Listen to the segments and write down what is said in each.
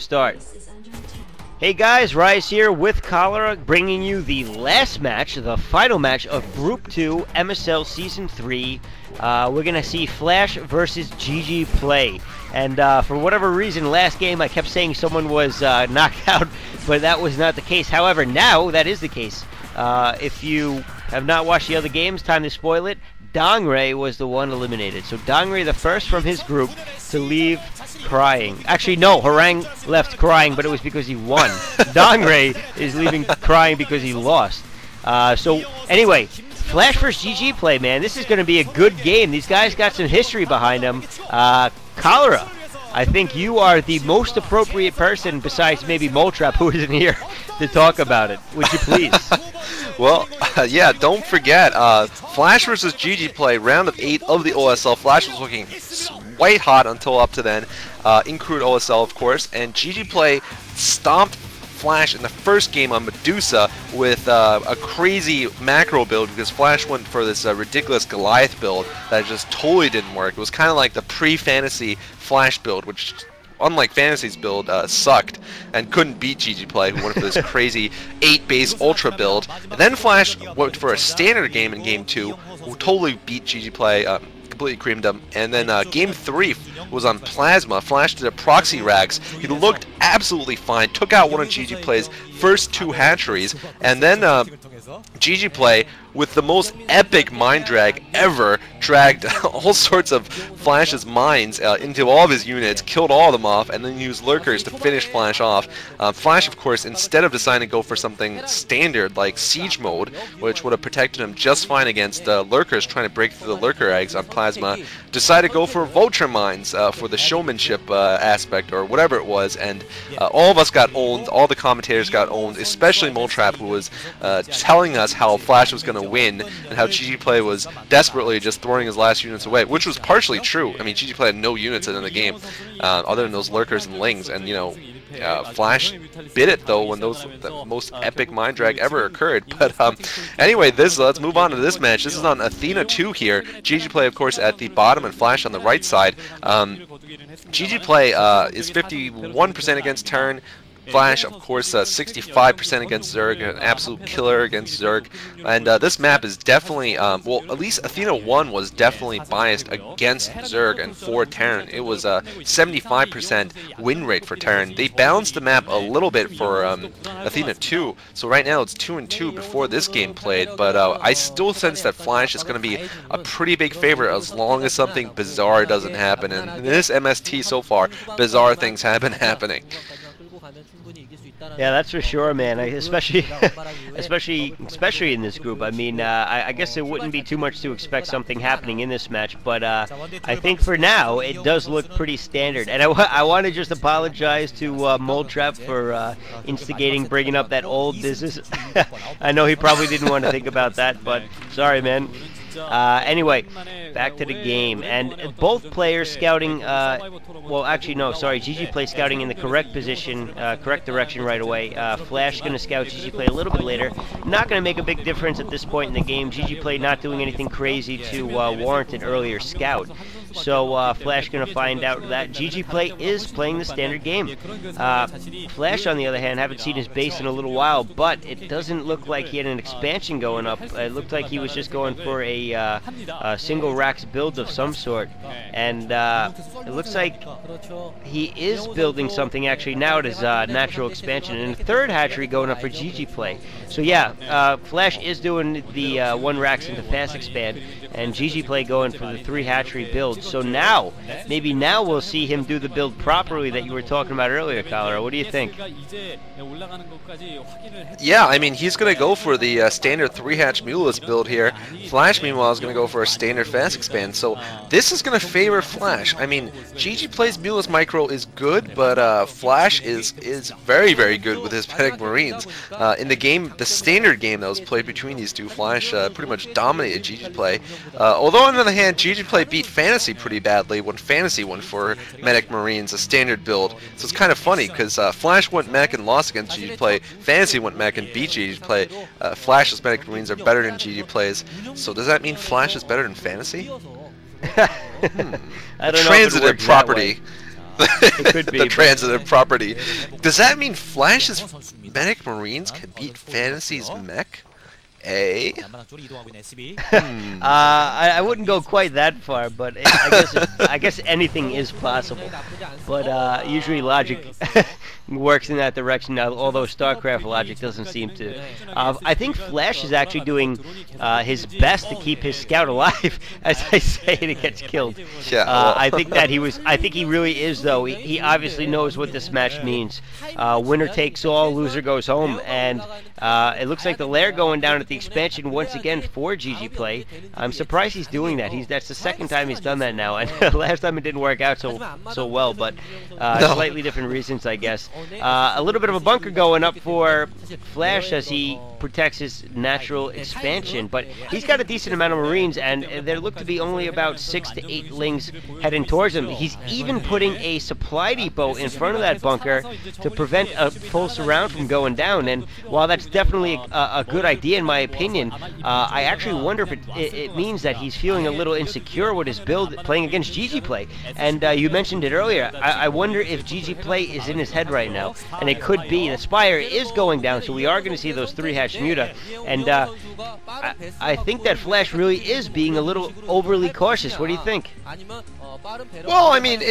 start. Hey guys, Rise here with Cholera, bringing you the last match, the final match of Group 2, MSL Season 3. We're going to see Flash versus GGPlay. And for whatever reason, last game I kept saying someone was knocked out, but that was not the case. However, now that is the case. If you have not watched the other games, time to spoil it. Dongray was the one eliminated. So Dongray, the first from his group to leave crying. Actually, no, Harang left crying, but it was because he won. Dongray is leaving crying because he lost. So anyway, Flash versus GGPlay, man. This is going to be a good game. These guys got some history behind them. Cholera, I think you are the most appropriate person, besides maybe Moltrap, who isn't here, to talk about it. Would you please? Well, yeah, don't forget, Flash versus GGPlay, round of 8 of the OSL. Flash was looking white hot until up to then, in crude OSL, of course, and GGPlay stomped Flash in the first game on Medusa with a crazy macro build, because Flash went for this ridiculous Goliath build that just totally didn't work. It was kind of like the pre-fantasy Flash build, which, unlike Fantasy's build, sucked and couldn't beat GGPlay, who went for this crazy 8-base Ultra build. And then Flash went for a standard game in Game 2, who totally beat GGPlay, completely creamed them. And then Game 3 was on Plasma. Flash did a proxy rags. He looked absolutely fine, took out one of GGPlay's first 2 hatcheries, and then GGPlay, with the most epic mind drag ever, dragged all sorts of Flash's mines into all of his units, killed all of them off, and then used lurkers to finish Flash off. Flash, of course, instead of deciding to go for something standard like Siege Mode, which would have protected him just fine against lurkers trying to break through the lurker eggs on Plasma, decided to go for Vulture Mines for the showmanship aspect, or whatever it was, and all of us got owned, all the commentators got owned, especially Moltrap, who was telling us how Flash was going to win, and how GGPlay was desperately just throwing his last units away, which was partially true. I mean, GGPlay had no units in the game, other than those lurkers and lings, and, you know, Flash bit it, though, when the most epic mind drag ever occurred. But anyway, let's move on to this match. This is on Athena II here. GGPlay, of course, at the bottom, and Flash on the right side. GGPlay is 51% against turn. Flash, of course, 65% against Zerg, an absolute killer against Zerg. And this map is definitely, well, at least Athena 1 was definitely biased against Zerg and for Terran. It was a 75% win rate for Terran. They balanced the map a little bit for Athena 2, so right now it's 2-2 before this game played, but I still sense that Flash is going to be a pretty big favorite as long as something bizarre doesn't happen. And in this MST so far, bizarre things have been happening. Yeah, that's for sure, man. Especially in this group. I mean, I guess it wouldn't be too much to expect something happening in this match, but I think for now it does look pretty standard. And I want to just apologize to Moltrap for instigating, bringing up that old business. I know he probably didn't want to think about that, but sorry, man. Anyway, back to the game, and both players scouting, well, actually, no, sorry, GGPlay scouting in the correct position, correct direction right away. Flash going to scout GGPlay a little bit later. Not going to make a big difference at this point in the game. GGPlay not doing anything crazy to warrant an earlier scout. So Flash going to find out that GGPlay is playing the standard game. Flash, on the other hand, haven't seen his base in a little while, but it doesn't look like he had an expansion going up. It looked like he was just going for a single racks build of some sort, and it looks like he is building something actually now at his natural expansion, and a third hatchery going up for GGPlay. So yeah, Flash is doing the 1 racks into fast expand, and GGPlay going for the 3 hatchery build. So now, maybe now we'll see him do the build properly that you were talking about earlier, Cholera. What do you think? Yeah, I mean, he's going to go for the standard 3-hatch Muleless build here. Flash, meanwhile, is going to go for a standard fast expand. So this is going to favor Flash. I mean, GGPlay's Muleless Micro is good, but Flash is very, very good with his Medic Marines. In the game, the standard game that was played between these two, Flash pretty much dominated GGPlay. Although, on the other hand, GGPlay beat Fantasy pretty badly when Fantasy went for Medic Marines, a standard build. So it's kind of funny, because Flash went mech and lost against GGPlay. Fantasy went mech and beat GGPlay. Flash's Medic Marines are better than GGPlay's. So does that mean Flash is better than Fantasy? I don't know. Transitive property. It could be the transitive property. Does that mean Flash's Medic Marines can beat Fantasy's mech? I wouldn't go quite that far, but I guess anything is possible. But usually logic works in that direction. Now, although StarCraft logic doesn't seem to. I think Flash is actually doing his best to keep his scout alive, as I say, and it gets killed. Yeah. Well. I think that I think he really is, though. He obviously knows what this match means. Winner takes all, loser goes home, and it looks like the Lair going down at the expansion once again for GGPlay. I'm surprised he's doing that. That's the second time he's done that now, and last time it didn't work out so well, but slightly different reasons, I guess. A little bit of a bunker going up for Flash as he protects his natural expansion, but he's got a decent amount of Marines, and there look to be only about 6 to 8 Lings heading towards him. He's even putting a supply depot in front of that bunker to prevent a full surround from going down, and while that's definitely a good idea in my opinion, I actually wonder if it means that he's feeling a little insecure with his build playing against GGPlay. And you mentioned it earlier. I wonder if GGPlay is in his head right now, and it could be. The Spire is going down, so we are going to see those 3-hatch Muta, and I think that Flash really is being a little overly cautious. What do you think? Well, I mean,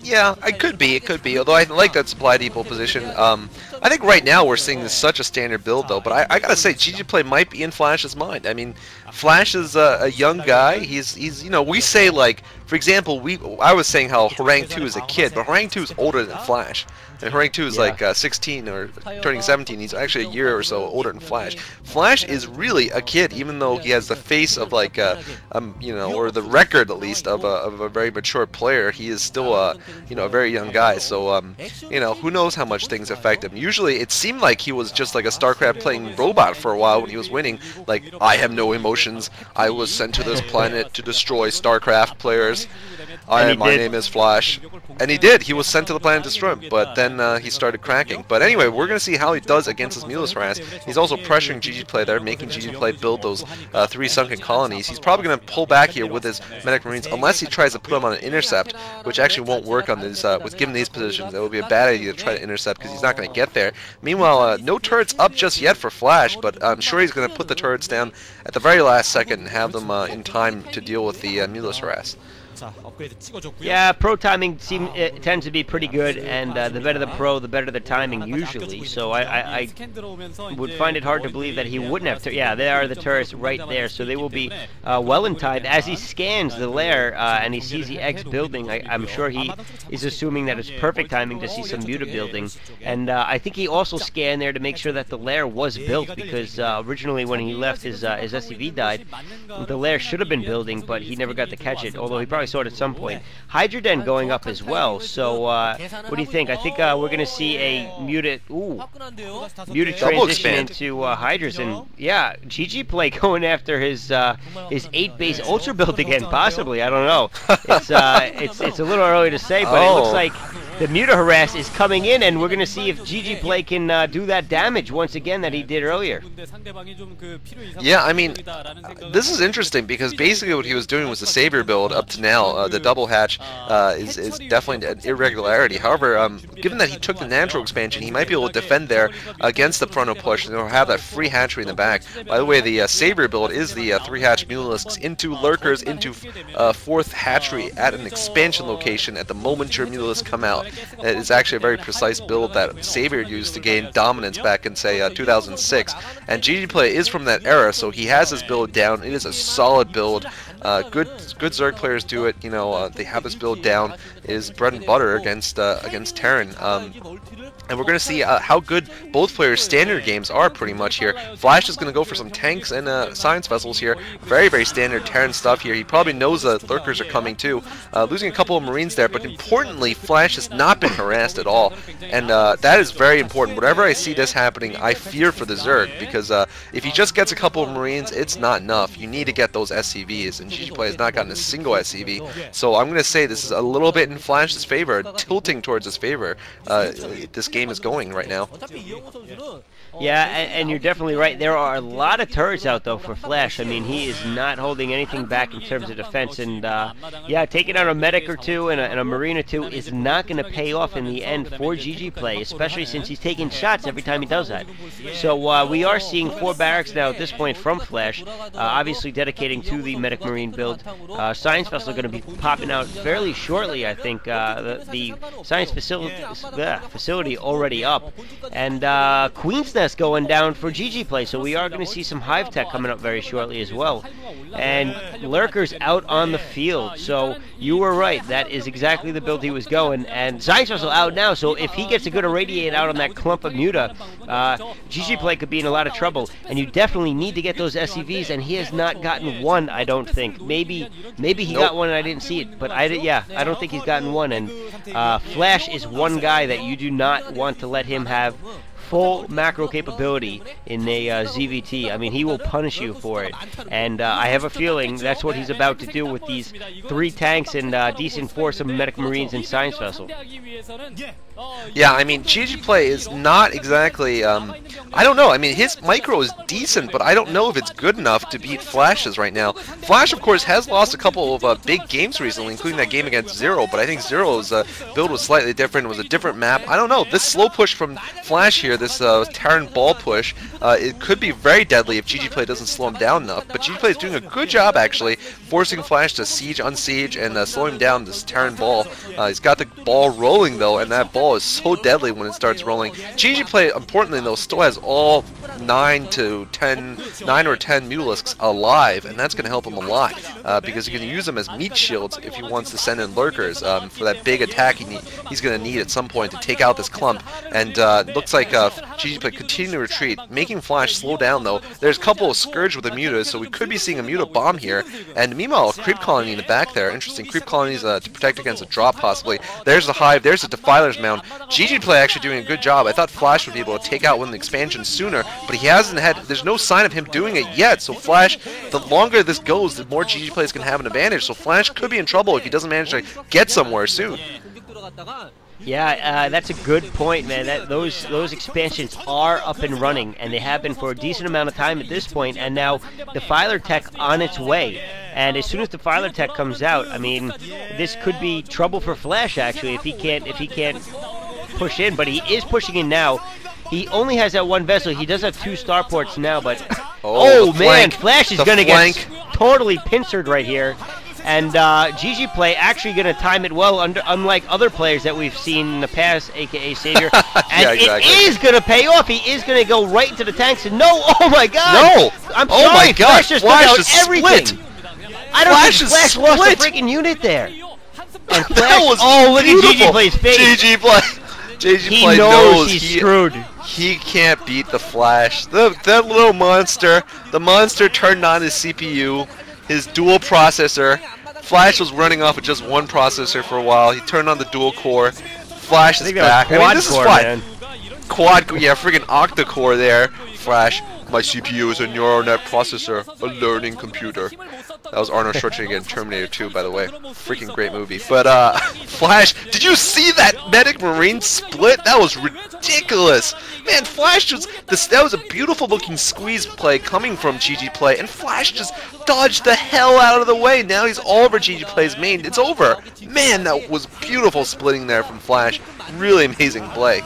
yeah, it could be, although I like that supply depot position. I think right now we're seeing this such a standard build, though, but I gotta say, GGPlay might be in Flash's mind. I mean, Flash is a young guy. He's you know, we say, like, for example, I was saying how Harang 2 is a kid, but Harang 2 is older than Flash. And Harang 2 is like 16 or turning 17. He's actually a year or so older than Flash. Flash is really a kid, even though he has the face of like you know, or the record at least of a very mature player. He is still you know, a very young guy. So you know, who knows how much things affect him. Usually, it seemed like he was just like a StarCraft playing robot for a while when he was winning. Like, I have no emotions. I was sent to this planet to destroy StarCraft players. My name is Flash. And he did. He was sent to the planet to destroy him, but then he started cracking. But anyway, we're going to see how he does against his Mulus harass. He's also pressuring GGPlay there, making GGPlay build those 3 sunken colonies. He's probably going to pull back here with his Medic Marines, unless he tries to put them on an intercept, which actually won't work on these, with given these positions. It would be a bad idea to try to intercept, because he's not going to get there. Meanwhile, no turrets up just yet for Flash, but I'm sure he's going to put the turrets down at the very last second and have them in time to deal with the Mulus harass. Yeah, pro timing tends to be pretty good, and the better the pro, the better the timing usually. So I would find it hard to believe that he wouldn't have to. Yeah, there are the turrets right there, so they will be well in time. As he scans the lair and he sees the X building, I'm sure he is assuming that it's perfect timing to see some Muta building. And I think he also scanned there to make sure that the lair was built, because originally when he left, his SCV died. The lair should have been building, but he never got to catch it, although he probably saw it at some point. Hydra Den going up as well, so what do you think? I think we're going to see a Muta transition into Hydras, and yeah, GGPlay going after his 8-base Ultra build again, possibly. I don't know. It's a little early to say, but it looks like the Muta harass is coming in, and we're going to see if GGPlay can do that damage once again that he did earlier. Yeah, I mean, this is interesting, because basically what he was doing was the Savior build up to now. The double hatch is definitely an irregularity. However, given that he took the natural expansion, he might be able to defend there against the frontal push, and he'll have that free hatchery in the back. By the way, the Savior build is the 3-hatch Mulisks into Lurkers into 4th hatchery at an expansion location at the moment your Mulisks come out. It is actually a very precise build that Savior used to gain dominance back in, say, 2006. And GGPlay is from that era, so he has his build down. It is a solid build. Good Zerg players do it. You know, they have this build down. It is bread and butter against Terran. And we're going to see how good both players' standard games are pretty much here. Flash is going to go for some tanks and science vessels here. Very, very standard Terran stuff here. He probably knows that Lurkers are coming too. Losing a couple of Marines there, but importantly, Flash has not been harassed at all. And that is very important. Whenever I see this happening, I fear for the Zerg, because if he just gets a couple of Marines, it's not enough. You need to get those SCVs, and GGPlay has not gotten a single SCV. So I'm going to say this is a little bit in Flash's favor, tilting towards his favor. This game is going right now. Yeah, and you're definitely right. There are a lot of turrets out, though, for Flash. I mean, he is not holding anything back in terms of defense. And, yeah, taking out a Medic or two and a Marine or two is not going to pay off in the end for GGPlay, especially since he's taking shots every time he does that. So we are seeing 4 barracks now at this point from Flash, obviously dedicating to the Medic Marine build. Science Vessel going to be popping out fairly shortly, I think. The Science facility already up. And Queen's Nest going down for GGPlay, so we are going to see some Hive Tech coming up very shortly as well. And Lurkers out on the field, so you were right, that is exactly the build he was going. And Science Vessel out now, so if he gets a good irradiate out on that clump of Muta, GGPlay could be in a lot of trouble. And you definitely need to get those SCVs, and he has not gotten one, I don't think. Maybe he got one and I didn't see it, but I don't think he's gotten one. And Flash is one guy that you do not want to let him have full macro capability in a ZVT. I mean, he will punish you for it. And I have a feeling that's what he's about to do with these 3 tanks and decent force of Medic Marines and Science Vessel. Yeah, I mean, GGPlay is not exactly, I don't know, I mean, his micro is decent, but I don't know if it's good enough to beat Flash's right now. Flash, of course, has lost a couple of big games recently, including that game against Zero, but I think Zero's build was slightly different, it was a different map. I don't know, this slow push from Flash here, this Terran ball push, it could be very deadly if GGPlay doesn't slow him down enough, but GGPlay is doing a good job, actually, forcing Flash to siege, unsiege, and slowing down this Terran ball. He's got the ball rolling, though, and that ball is so deadly when it starts rolling. GGPlay, importantly though, still has all 9 or 10 Mutalisks alive, and that's going to help him a lot because he can use them as meat shields if he wants to send in Lurkers for that big attack he's going to need at some point to take out this clump. And looks like GGPlay continue to retreat, making Flash slow down though. There's a couple of Scourge with the Mutas, so we could be seeing a Muta bomb here. And meanwhile, a Creep Colony in the back there. Interesting. Creep Colonies to protect against a drop possibly. There's the Hive, there's the Defiler's Mound. GGPlay actually doing a good job. I thought Flash would be able to take out one of the expansions sooner, but he hasn't had, there's no sign of him doing it yet. So Flash, the longer this goes, the more GGPlay can have an advantage. So Flash could be in trouble if he doesn't manage to get somewhere soon. Yeah, that's a good point, man. Those expansions are up and running, and they have been for a decent amount of time at this point. And now Defiler Tech on its way. And as soon as Defiler Tech comes out, I mean, this could be trouble for Flash actually if he can't push in. But he is pushing in now. He only has that one vessel. He does have 2 starports now, but oh man, Flash is gonna get totally pincered right here. And GGPlay actually going to time it well, unlike other players that we've seen in the past, a.k.a. Savior. And yeah, exactly. It is going to pay off. He is going to go right into the tanks. And no, oh my God. No. I'm sorry. Oh my God. Flash just took out everything. Split. I don't think Flash lost a freaking unit there. And Flash, that was look at GGPlay's face. GGPlay knows he's screwed. He can't beat the Flash. That little monster. The monster turned on his CPU. His dual processor. Flash was running off with just one processor for a while. He turned on the dual core. Flash is back. I mean, this is fun. Quad, yeah, friggin' octa-core there. Flash, my CPU is a neural net processor, a learning computer. That was Arnold Schwarzenegger in Terminator 2, by the way. Freaking great movie. But, Flash, did you see that Medic Marine split? That was ridiculous. Man, Flash that was a beautiful looking squeeze play coming from GGPlay, and Flash just dodged the hell out of the way. Now he's all over GGPlay's main. It's over. Man, that was beautiful splitting there from Flash. Really amazing play.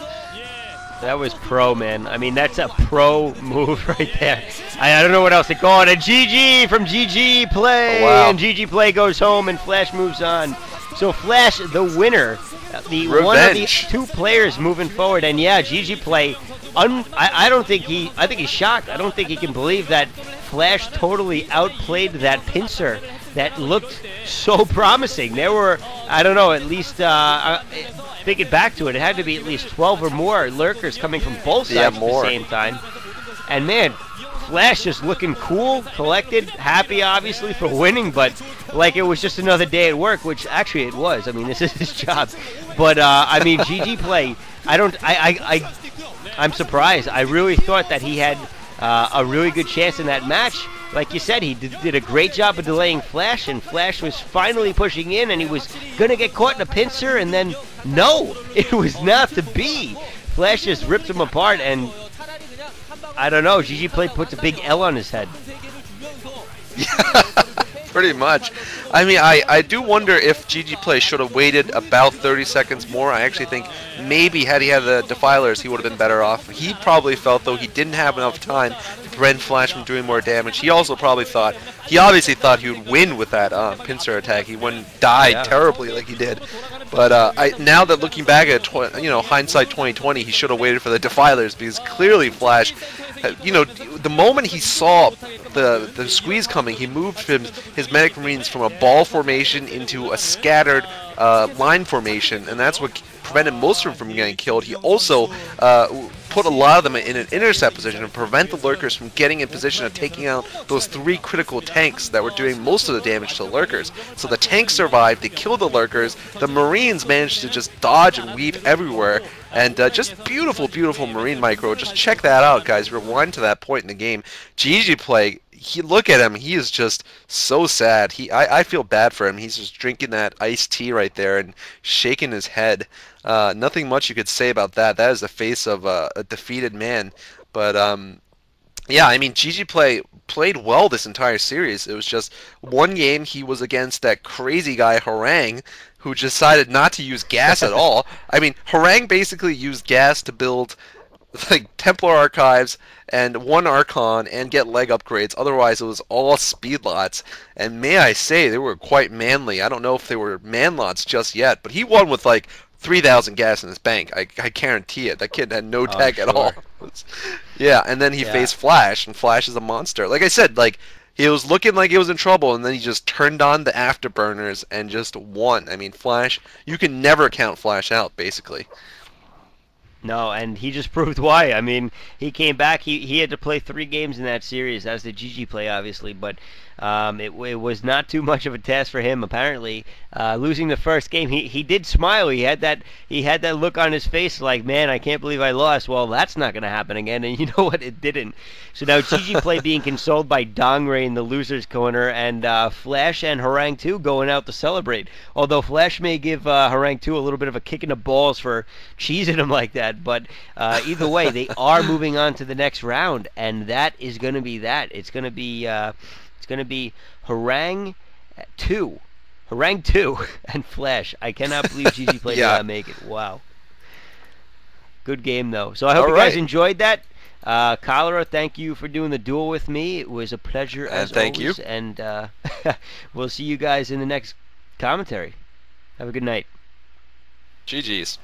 That was pro, man. I mean, that's a pro move right there. I don't know what else to call it. A GG from GGPlay. Oh, wow. And GGPlay goes home and Flash moves on. So Flash, the winner, the Revenge. one of the 2 players moving forward. And yeah, GGPlay, I think he's shocked. I don't think he can believe that Flash totally outplayed that pincer that looked so promising. There were, I don't know, at least, thinking back to it, it had to be at least 12 or more Lurkers coming from both sides at the same time. And man, Flash just looking cool, collected, happy obviously for winning, but like it was just another day at work, which actually it was. I mean, this is his job. But I mean, GGPlay, I'm surprised. I really thought that he had a really good chance in that match. Like you said, he did a great job of delaying Flash, and Flash was finally pushing in, and he was going to get caught in a pincer, and then, no, it was not to be. Flash just ripped him apart, and I don't know, GGPlay puts a big L on his head. Yeah, pretty much. I mean, I do wonder if GGPlay should have waited about 30 seconds more. I actually think maybe had he had the Defilers, he would have been better off. He probably felt, though, he didn't have enough time to prevent Flash from doing more damage. He also probably thought, he obviously thought he would win with that pincer attack. He wouldn't die terribly like he did. But now that looking back at hindsight 2020, he should have waited for the Defilers, because clearly Flash, the moment he saw the squeeze coming, he moved his Medic Marines from a ball formation into a scattered line formation, and that's what prevented most of them from getting killed. He also put a lot of them in an intercept position to prevent the Lurkers from getting in position of taking out those 3 critical tanks that were doing most of the damage to the Lurkers. So the tanks survived, they killed the Lurkers, the Marines managed to just dodge and weave everywhere, and just beautiful, beautiful Marine micro. Just check that out, guys. Rewind to that point in the game. GGPlay, look at him. He is just so sad. I feel bad for him. He's just drinking that iced tea right there and shaking his head. Nothing much you could say about that. That is the face of a defeated man. But yeah, I mean, GGPlay played well this entire series. It was just one game he was against that crazy guy Harang, who decided not to use gas at all. I mean, Harang basically used gas to build like Templar Archives and 1 Archon and get leg upgrades. Otherwise, it was all speed lots. And may I say, they were quite manly. I don't know if they were man lots just yet, but he won with like 3,000 gas in his bank. I guarantee it. That kid had no tech at all. Yeah, and then he faced Flash, and Flash is a monster. Like I said, like he was looking like he was in trouble, and then he just turned on the afterburners and just won. I mean, Flash, you can never count Flash out, basically. No, and he just proved why. I mean, he came back. He had to play 3 games in that series, as did GGPlay, obviously, but it was not too much of a task for him. Apparently, losing the first game, he did smile. He had that look on his face, like, man, I can't believe I lost. Well, that's not going to happen again. And you know what? It didn't. So now GGPlay being consoled by Dongray in the losers' corner, and Flash and Harang 2 going out to celebrate. Although Flash may give Harang 2 a little bit of a kick in the balls for cheesing him like that, but either way, they are moving on to the next round, and that is going to be that. It's going to be Harang 2 and Flash. I cannot believe GGPlay did not make it. Wow. Good game, though. So I hope you guys enjoyed that. Cholera, thank you for doing the duel with me. It was a pleasure as thank always. You. And we'll see you guys in the next commentary. Have a good night. GG's.